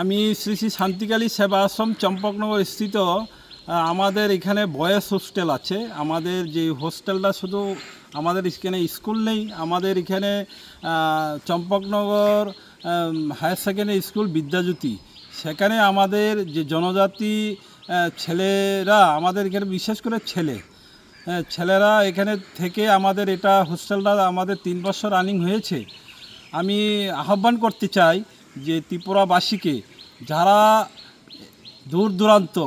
আমি শ্রী শ্রী শান্তিকালী সেবা আশ্রম চম্পকনগর স্থিত আমাদের এখানে বয়েজ হোস্টেল আছে। আমাদের যে হোস্টেলটা শুধু আমাদের এখানে স্কুল নেই, আমাদের এখানে Champaknagar higher secondary school Vidyajyoti, সেখানে আমাদের যে জনজাতি ছেলেরা, আমাদের এখানে বিশেষ করে ছেলেরা এখানে থেকে আমাদের এটা হোস্টেলটা আমাদের 3 বছর রানিং হয়েছে। আমি আহ্বান করতে চাই যে ত্রিপুরাবাসীকে, যারা দূর দূরান্ত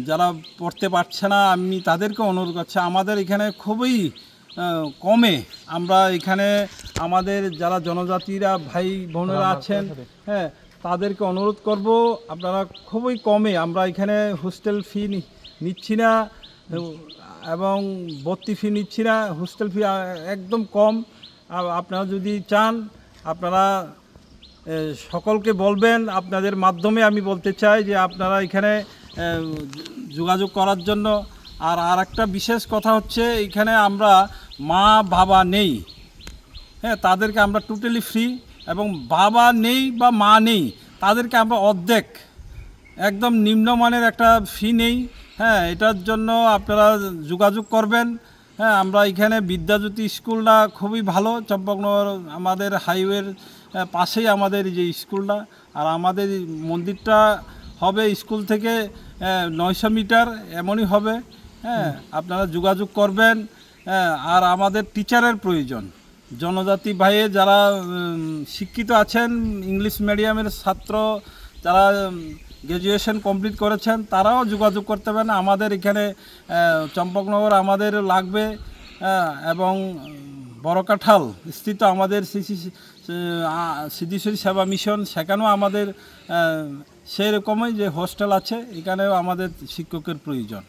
যারা পড়তে পারছে না, আমি তাদেরকে অনুরোধ করছি, আমাদের এখানে খুবই কমে আমরা এখানে আমাদের যারা জনজাতিরা ভাই বোনেরা আছেন, তাদেরকে অনুরোধ করব, আপনারা খুবই কমে আমরা এখানে হোস্টেল ফি নিচ্ছি না এবং ভর্তি ফি নিচ্ছি না, হোস্টেল ফি একদম কম। আপনারা যদি চান আপনারা সকলকে বলবেন, আপনাদের মাধ্যমে আমি বলতে চাই যে আপনারা এখানে যোগাযোগ করার জন্য। আর একটা বিশেষ কথা হচ্ছে, এখানে আমরা মা বাবা নেই, তাদেরকে আমরা টোটালি ফ্রি, এবং বাবা নেই বা মা নেই তাদেরকে আমরা অর্ধেক একদম নিম্নমানের একটা ফি নেই। এটার জন্য আপনারা যোগাযোগ করবেন। আমরা এখানে বিদ্যাজ্যোতি স্কুলটা খুবই ভালো, চম্পকনগর আমাদের হাইওয়ের পাশেই আমাদের যে স্কুলটা, আর আমাদের মন্দিরটা হবে স্কুল থেকে 900 মিটার এমনই হবে। আপনারা যোগাযোগ করবেন। আর আমাদের টিচারের প্রয়োজন, জনজাতি ভাইয়ে যারা শিক্ষিত আছেন, ইংলিশ মিডিয়ামের ছাত্র যারা গ্র্যাজুয়েশন কমপ্লিট করেছেন, তারাও যোগাযোগ করতে পারেন। আমাদের এখানে চম্পকনগর আমাদের লাগবে, এবং বড়কাঠাল স্থিত আমাদের সিদ্ধেশ্বরী সেবা মিশন, সেখানেও আমাদের সেই রকমই যে হোস্টেল আছে, এখানেও আমাদের শিক্ষকের প্রয়োজন।